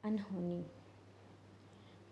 अनहोनी।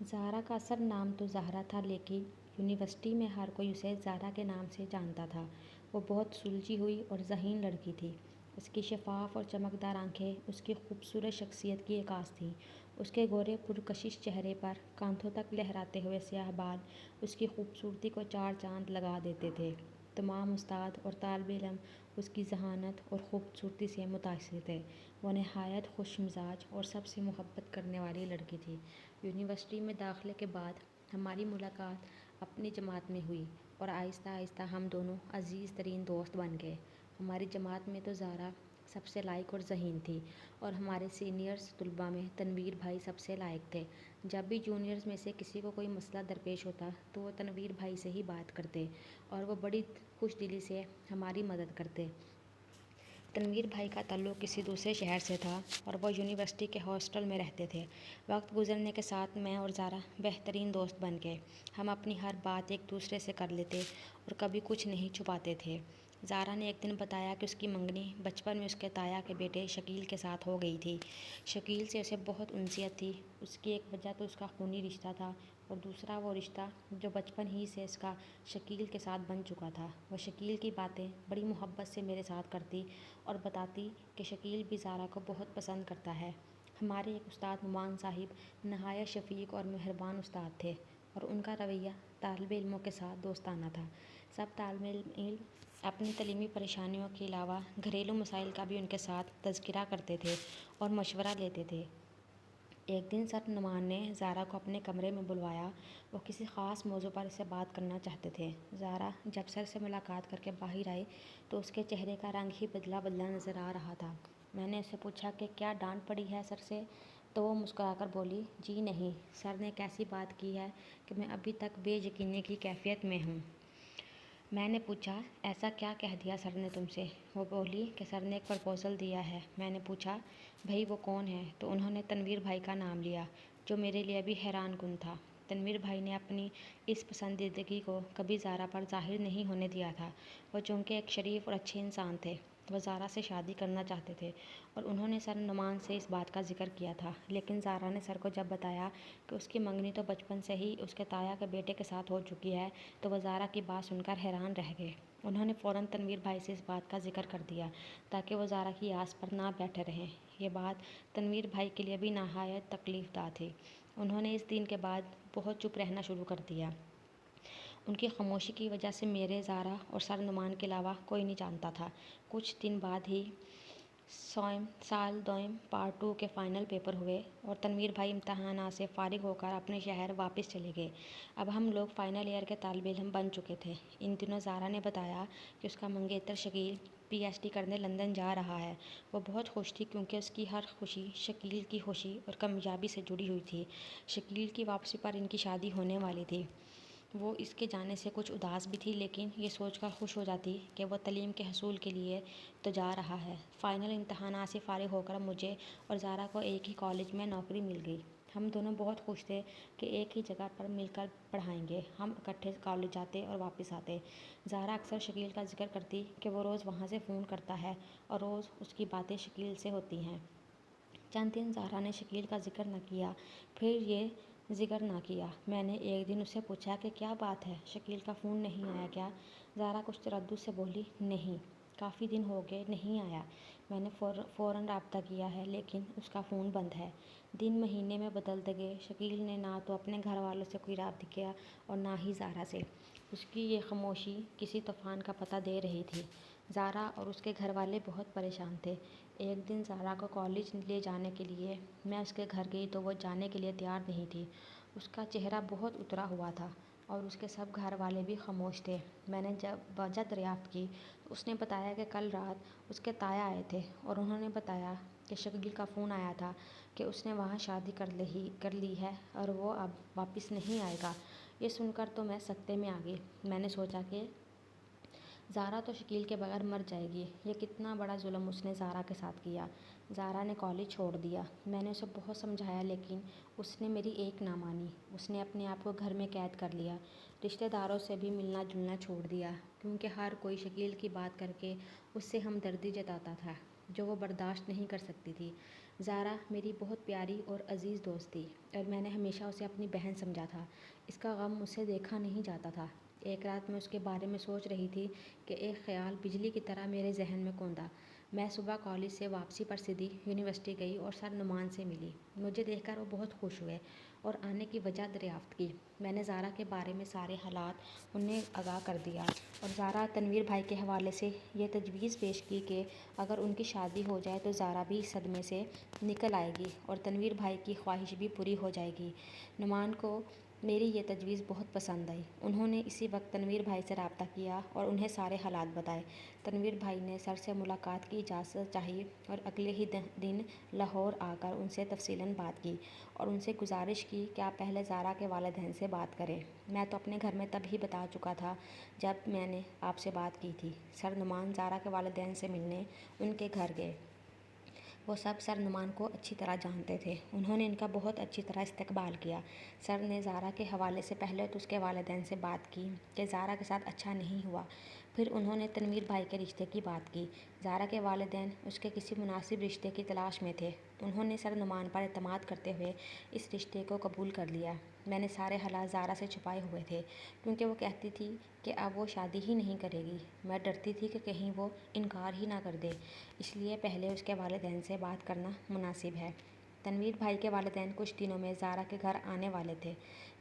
ज़ारा का असल नाम तो ज़हरा था, लेकिन यूनिवर्सिटी में हर कोई उसे ज़ारा के नाम से जानता था। वो बहुत सुलझी हुई और ज़हीन लड़की थी। उसकी शफाफ और चमकदार आंखें उसकी खूबसूरत शख्सियत की अक्कास थीं। उसके गोरे पुरकशिश चेहरे पर कांधों तक लहराते हुए स्याह बाल उसकी खूबसूरती को चार चांद लगा देते थे। तमाम उस्ताद और तालिब इल्म उसकी ज़हानत और खूबसूरती से मुतासिर थे। वो नहायत खुश मिजाज और सबसे मोहब्बत करने वाली लड़की थी। यूनिवर्सिटी में दाखिले के बाद हमारी मुलाकात अपनी जमात में हुई और आहिस्ता आहिस्ता हम दोनों अजीज़ तरीन दोस्त बन गए। हमारी जमात में तो ज़ारा सबसे लायक और ज़हीन थी और हमारे सीनियर्स तलबा में तनवीर भाई सबसे लायक थे। जब भी जूनियर्स में से किसी को कोई मसला दरपेश होता तो वो तनवीर भाई से ही बात करते और वो बड़ी खुश दिली से हमारी मदद करते। तनवीर भाई का ताल्लुक़ किसी दूसरे शहर से था और वो यूनिवर्सिटी के हॉस्टल में रहते थे। वक्त गुजरने के साथ मैं और ज़ारा बेहतरीन दोस्त बन गए। हम अपनी हर बात एक दूसरे से कर लेते और कभी कुछ नहीं छुपाते थे। ज़ारा ने एक दिन बताया कि उसकी मंगनी बचपन में उसके ताया के बेटे शकील के साथ हो गई थी। शकील से उसे बहुत उनसियत थी। उसकी एक वजह तो उसका खूनी रिश्ता था और दूसरा वो रिश्ता जो बचपन ही से उसका शकील के साथ बन चुका था। वह शकील की बातें बड़ी मोहब्बत से मेरे साथ करती और बताती कि शकील भी ज़ारा को बहुत पसंद करता है। हमारे एक उस्ताद नुमान साहिब नहायत शफ़ीक और मेहरबान उस्ताद थे और उनका रवैया तालिब इल्मों के साथ दोस्ताना था। सब तालिब इल्म अपनी तलीमी परेशानियों के अलावा घरेलू मसाइल का भी उनके साथ तज़किरा करते थे और मशवरा लेते थे। एक दिन सर नुमान ने ज़ारा को अपने कमरे में बुलवाया। वो किसी ख़ास मौजू पर इससे बात करना चाहते थे। ज़ारा जब सर से मुलाकात करके बाहर आई तो उसके चेहरे का रंग ही बदला बदला नज़र आ रहा था। मैंने उससे पूछा कि क्या डांट पड़ी है सर से, तो वो मुस्कुराकर बोली, जी नहीं, सर ने एक ऐसी बात की है कि मैं अभी तक बेयकीनी की कैफियत में हूँ। मैंने पूछा, ऐसा क्या कह दिया सर ने तुमसे? वो बोली कि सर ने एक प्रपोज़ल दिया है। मैंने पूछा, भाई वो कौन है? तो उन्होंने तनवीर भाई का नाम लिया, जो मेरे लिए भी हैरान कुन था। तनवीर भाई ने अपनी इस पसंदीदगी को कभी ज़ारा पर ज़ाहिर नहीं होने दिया था। वो चूँकि एक शरीफ और अच्छे इंसान थे, वो ज़ारा से शादी करना चाहते थे और उन्होंने सर नुमान से इस बात का जिक्र किया था। लेकिन ज़ारा ने सर को जब बताया कि उसकी मंगनी तो बचपन से ही उसके ताया के बेटे के साथ हो चुकी है, तो वह ज़ारा की बात सुनकर हैरान रह गए। उन्होंने फ़ौरन तनवीर भाई से इस बात का जिक्र कर दिया ताकि वो ज़ारा की आस पर ना बैठे रहें। ये बात तनवीर भाई के लिए भी नहायत तकलीफ़दा थी। उन्होंने इस दिन के बाद बहुत चुप रहना शुरू कर दिया। उनकी खामोशी की वजह से मेरे, ज़ारा और सर नुमान के अलावा कोई नहीं जानता था। कुछ दिन बाद ही साल दोम पार्ट 2 के फ़ाइनल पेपर हुए और तनवीर भाई इम्तहानात से फ़ारिग होकर अपने शहर वापस चले गए। अब हम लोग फ़ाइनल ईयर के तालिब इल्म बन चुके थे। इन दिनों ज़ारा ने बताया कि उसका मंगेतर शकील पीएचडी करने लंदन जा रहा है। वो बहुत खुश थी क्योंकि उसकी हर खुशी शकील की खुशी और कामयाबी से जुड़ी हुई थी। शकील की वापसी पर इनकी शादी होने वाली थी। वो इसके जाने से कुछ उदास भी थी, लेकिन ये सोचकर खुश हो जाती कि वह तलीम के हसूल के लिए तो जा रहा है। फ़ाइनल इम्तहानात से फ़ारिग होकर मुझे और ज़ारा को एक ही कॉलेज में नौकरी मिल गई। हम दोनों बहुत खुश थे कि एक ही जगह पर मिलकर पढ़ाएंगे। हम इकट्ठे कॉलेज जाते और वापस आते। ज़ारा अक्सर शकील का जिक्र करती कि वो रोज़ वहाँ से फ़ोन करता है और रोज़ उसकी बातें शकील से होती हैं। चंद दिन ज़ारा ने शकील का जिक्र न किया, फिर ये जिक्र ना किया। मैंने एक दिन उससे पूछा कि क्या बात है, शकील का फ़ोन नहीं आया क्या? ज़ारा कुछ तरद्दुद से बोली, नहीं, काफ़ी दिन हो गए नहीं आया। मैंने फ़ौरन राब्ता किया है, लेकिन उसका फ़ोन बंद है। दिन महीने में बदलते गए। शकील ने ना तो अपने घर वालों से कोई राब्ता किया और ना ही ज़ारा से। उसकी ये खामोशी किसी तूफ़ान का पता दे रही थी। ज़ारा और उसके घर वाले बहुत परेशान थे। एक दिन ज़ारा को कॉलेज ले जाने के लिए मैं उसके घर गई तो वो जाने के लिए तैयार नहीं थी। उसका चेहरा बहुत उतरा हुआ था और उसके सब घर वाले भी खामोश थे। मैंने जब वजह दरियाफ्त की तो उसने बताया कि कल रात उसके ताया आए थे और उन्होंने बताया कि शकील का फ़ोन आया था कि उसने वहाँ शादी कर ली है और वो अब वापस नहीं आएगा। ये सुनकर तो मैं सकते में आ गई। मैंने सोचा कि ज़ारा तो शकील के बगैर मर जाएगी। ये कितना बड़ा जुल्म उसने ज़ारा के साथ किया। ज़ारा ने कॉलेज छोड़ दिया। मैंने उसे बहुत समझाया, लेकिन उसने मेरी एक ना मानी। उसने अपने आप को घर में कैद कर लिया। रिश्तेदारों से भी मिलना जुलना छोड़ दिया, क्योंकि हर कोई शकील की बात करके उससे हमदर्दी जताता था, जो वो बर्दाश्त नहीं कर सकती थी। زارا میری بہت پیاری اور عزیز دوست تھی اور میں نے ہمیشہ اسے اپنی بہن سمجھا تھا۔ اس کا غم مجھ سے دیکھا نہیں جاتا تھا۔ ایک رات میں اس کے بارے میں سوچ رہی تھی کہ ایک خیال بجلی کی طرح میرے ذہن میں کوندا۔ میں صبح کالج سے واپسی پر سیدھی یونیورسٹی گئی اور سر نعمان سے ملی۔ مجھے دیکھ کر وہ بہت خوش ہوئے اور آنے کی وجہ دریافت کی۔ میں نے زارا کے بارے میں سارے حالات انہیں آگاہ کر دیا اور زارا تنویر بھائی کے حوالے سے یہ تجویز پیش کی کہ اگر ان کی شادی ہو جائے تو زارا بھی اس صدمے سے نکل آئے گی اور تنویر بھائی کی خواہش بھی پوری ہو جائے گی۔ نعمان کو میری یہ تجویز بہت پسند آئی۔ انہوں نے اسی وقت تنویر بھائی سے رابطہ کیا اور انہیں سارے حالات بتائے۔ تنویر بھائی نے سر سے ملاقات کی اجازت چاہی اور اگلے ہی دن لاہور آ کر ان سے تفصیلاً بات کی اور ان سے گزارش کی کہ آپ پہلے زارا کے والدین سے بات کریں۔ میں تو اپنے گھر میں تب ہی بتا چکا تھا جب میں نے آپ سے بات کی تھی۔ سر نعمان زارا کے والدین سے ملنے ان کے گھر گئے۔ وہ سب سر نعمان کو اچھی طرح جانتے تھے۔ انہوں نے ان کا بہت اچھی طرح استقبال کیا۔ سر نے زارا کے حوالے سے پہلے تو اس کے والدین سے بات کی کہ زارا کے ساتھ اچھا نہیں ہوا، پھر انہوں نے تنویر بھائی کے رشتے کی بات کی۔ زارا کے والدین اس کے کسی مناسب رشتے کی تلاش میں تھے۔ انہوں نے سر نعمان پر اعتماد کرتے ہوئے اس رشتے کو قبول کر لیا۔ میں نے سارے حالات زارا سے چھپائے ہوئے تھے کیونکہ وہ کہتی تھی کہ اب وہ شادی ہی نہیں کرے گی۔ میں ڈرتی تھی کہ کہیں وہ انکار ہی نہ کر دے، اس لیے پہلے اس کے والدین سے بات کرنا مناسب ہے۔ تنویر بھائی کے والدین کچھ دنوں میں زارا کے گھر آنے والے تھے۔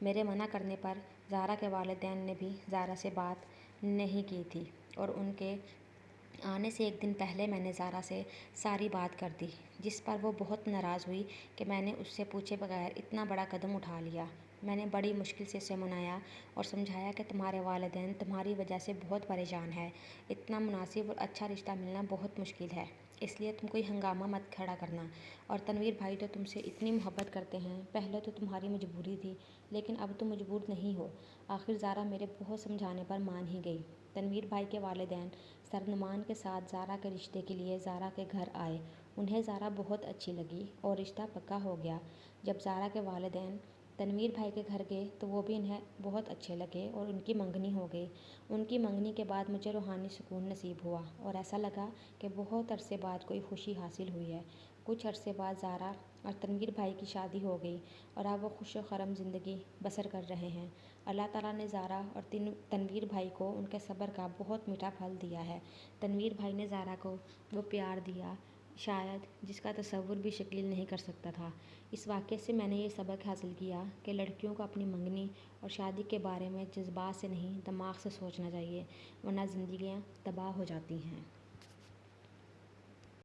میرے منع کرنے پر زارا کے والدین نے بھی زارا سے بات نہیں کی تھی اور ان کے آنے سے ایک دن پہلے میں نے زارا سے ساری بات کر دی، جس پر وہ بہت ناراض ہوئی کہ میں نے اس سے پوچھے بغیر اتنا بڑا قدم اٹھا لیا۔ میں نے بڑی مشکل سے اسے منایا اور سمجھایا کہ تمہارے والدین تمہاری وجہ سے بہت پریشان ہیں۔ اتنا مناسب اور اچھا رشتہ ملنا بہت مشکل ہے، اس لیے تم کوئی ہنگامہ مت کھڑا کرنا۔ اور تنویر بھائی تو تم سے اتنی محبت کرتے ہیں، پہلے تو تمہاری مجبوری تھی لیکن اب تم مجبور نہیں ہو۔ آخر زارا میرے بہت سمجھانے پر مان ہی گئی۔ تنویر بھائی کے والدین سر نعمان کے ساتھ زارا کے رشتے کے لیے زارا کے گھر آئے۔ انہیں زارا بہت اچھی لگی اور رشتہ پکا ہو گیا۔ جب زارا کے والدین تنویر بھائی کے گھر گئے تو وہ بھی انہیں بہت اچھے لگے اور ان کی منگنی ہو گئی۔ ان کی منگنی کے بعد مجھے روحانی سکون نصیب ہوا اور ایسا لگا کہ بہت عرصے بعد کوئی خوشی حاصل ہوئی ہے۔ کچھ عرصے بعد زارا اور تنویر بھائی کی شادی ہو گئی اور اب وہ خوش و خرم زندگی بسر کر رہے ہیں۔ اللہ تعالیٰ نے زارا اور تنویر بھائی کو ان کے صبر کا بہت میٹھا پھل دیا ہے۔ تنویر بھائی نے زارا کو وہ پیار دیا شاید جس کا تصور بھی شکیل نہیں کر سکتا تھا۔ اس واقعے سے میں نے یہ سبق حاصل کیا کہ لڑکیوں کو اپنی منگنی اور شادی کے بارے میں جذبات سے نہیں دماغ سے سوچنا چاہیے، ورنہ زندگیاں تباہ ہو جاتی ہیں۔